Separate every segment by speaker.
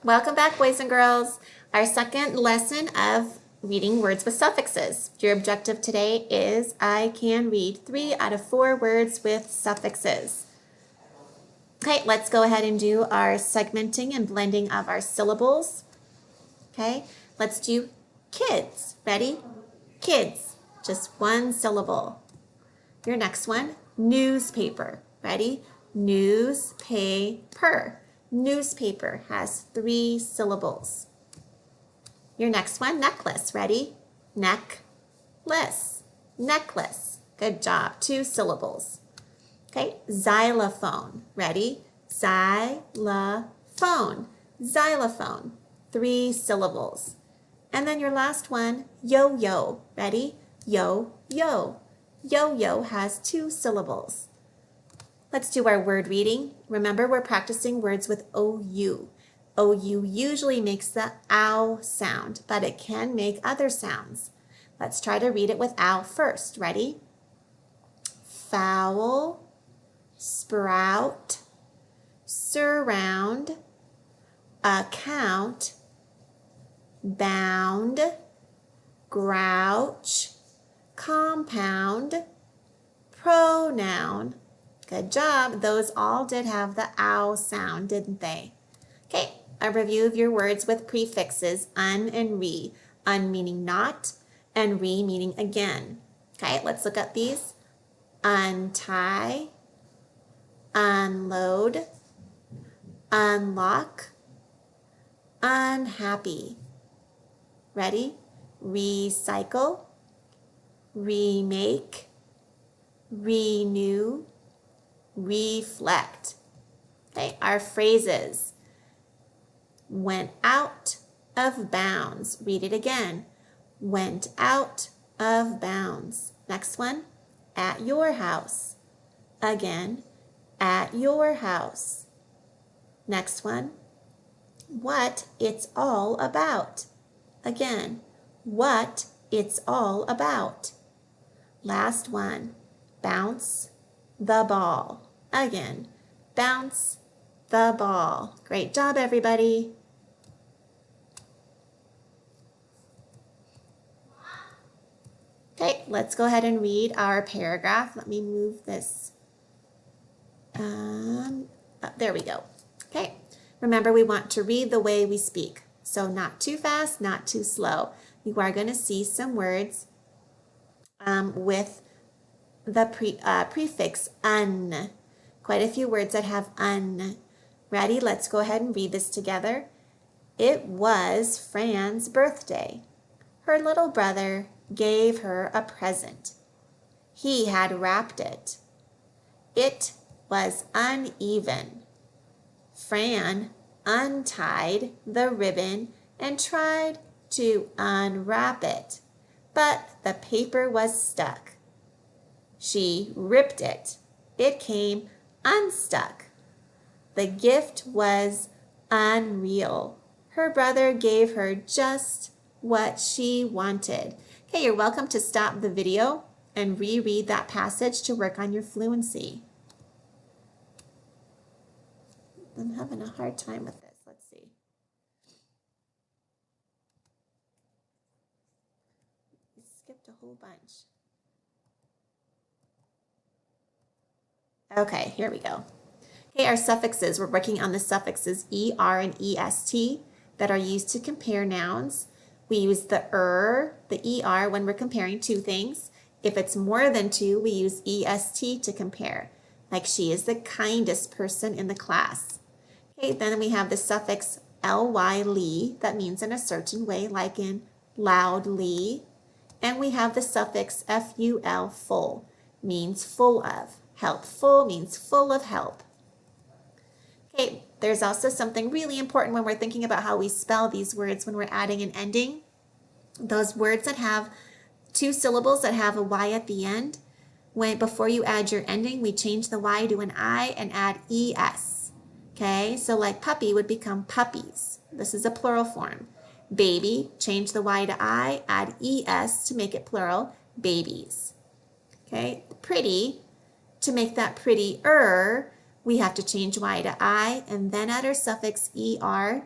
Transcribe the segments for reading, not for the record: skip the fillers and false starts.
Speaker 1: Welcome back, boys and girls. Our second lesson of reading words with suffixes. Your objective today is I can read 3 out of 4 words with suffixes. Okay, let's go ahead and do our segmenting and blending of our syllables. Okay, let's do kids. Ready? Kids, just one syllable. Your next one, newspaper. Ready? Newspaper. Newspaper has 3 syllables. Your next one, necklace. Ready? Necklace. Necklace. Good job. 2 syllables. Okay, xylophone. Ready? Xylophone. Xylophone. 3 syllables. And then your last one, yo-yo. Ready? Yo-yo. Yo-yo has 2 syllables. Let's do our word reading. Remember, we're practicing words with OU. OU usually makes the ow sound, but it can make other sounds. Let's try to read it with ow first. Ready? Foul, sprout, surround, account, bound, grouch, compound, pronoun. Good job. Those all did have the ow sound, didn't they? Okay, a review of your words with prefixes un and re. Un meaning not and re meaning again. Okay, let's look at these. Untie, unload, unlock, unhappy. Ready? Recycle, remake, renew, reflect. Okay, our phrases. Went out of bounds. Read it again. Went out of bounds. Next one. At your house. Again, at your house. Next one. What it's all about. Again, what it's all about. Last one. Bounce the ball. Again, bounce the ball. Great job, everybody. Okay, let's go ahead and read our paragraph. Let me move this. There we go. Okay, remember we want to read the way we speak. So not too fast, not too slow. You are going to see some words with the prefix un. Quite a few words that have un. Ready? Let's go ahead and read this together. It was Fran's birthday. Her little brother gave her a present. He had wrapped it. It was uneven. Fran untied the ribbon and tried to unwrap it, but the paper was stuck. She ripped it. It came unstuck. The gift was unreal. Her brother gave her just what she wanted. Okay, you're welcome to stop the video and reread that passage to work on your fluency. I'm having a hard time with this. Let's see. We skipped a whole bunch. Okay, here we go. Okay, our suffixes. We're working on the suffixes ER and EST that are used to compare nouns. We use the the ER when we're comparing 2 things. If it's more than 2, we use EST to compare. Like she is the kindest person in the class. Okay, then we have the suffix ly, that means in a certain way, like in loudly. And we have the suffix ful, full, means full of. Helpful means full of help. Okay, there's also something really important when we're thinking about how we spell these words when we're adding an ending. Those words that have 2 syllables that have a Y at the end, before you add your ending, we change the Y to an I and add ES. Okay, so like puppy would become puppies. This is a plural form. Baby, change the Y to I, add ES to make it plural, babies. Okay, pretty, to make that prettier, we have to change Y to I and then add our suffix ER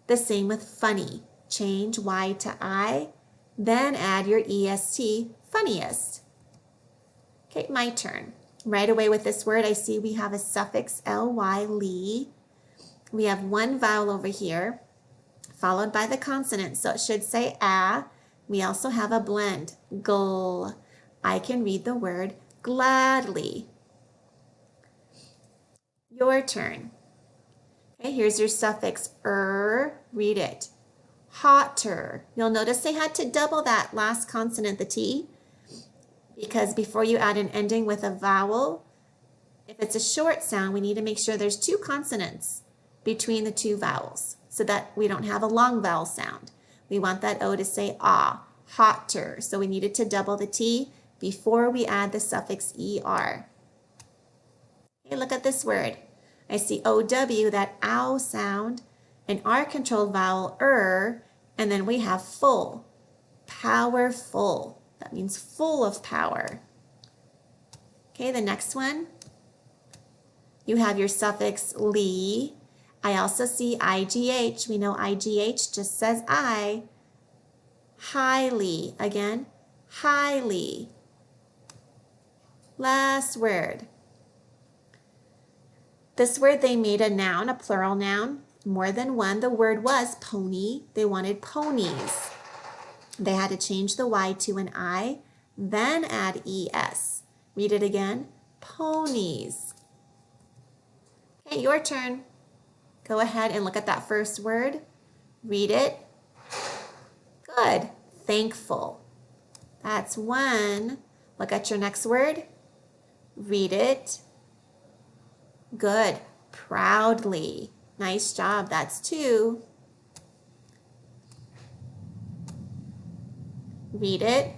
Speaker 1: The same with funny. Change Y to I, then add your EST, funniest. Okay, my turn. Right away with this word, I see we have a suffix ly, ly. We have one vowel over here, followed by the consonant, so it should say a. We also have a blend, gl. I can read the word gladly. Your turn. Okay, here's your suffix read it. Hotter. You'll notice they had to double that last consonant, the T, because before you add an ending with a vowel, if it's a short sound, we need to make sure there's two consonants between the two vowels so that we don't have a long vowel sound. We want that O to say ah, hotter. So we needed to double the T before we add the suffix ER. Okay, look at this word. I see OW, that ow sound, an R-controlled vowel, and then we have full, powerful. That means full of power. Okay, the next one, you have your suffix ly. I also see IGH. We know IGH just says I. Highly. Again, highly. Last word. This word, they made a noun, a plural noun, more than one. The word was pony. They wanted ponies. They had to change the Y to an I, then add ES. Read it again, ponies. Okay, your turn. Go ahead and look at that first word. Read it. Good, thankful. That's one. Look at your next word. Read it. Good, proudly. Nice job, that's two. Read it.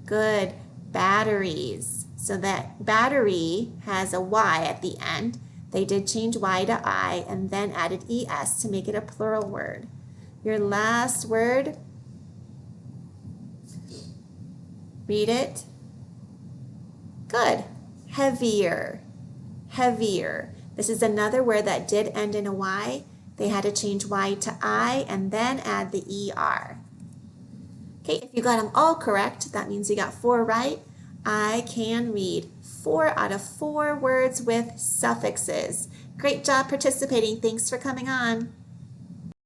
Speaker 1: Good, batteries. So that battery has a Y at the end. They did change Y to I and then added ES to make it a plural word. Your last word. Read it. Good, heavier. Heavier. This is another word that did end in a Y. They had to change Y to I and then add the ER. Okay, if you got them all correct, that means you got 4 right. I can read 4 out of 4 words with suffixes. Great job participating. Thanks for coming on.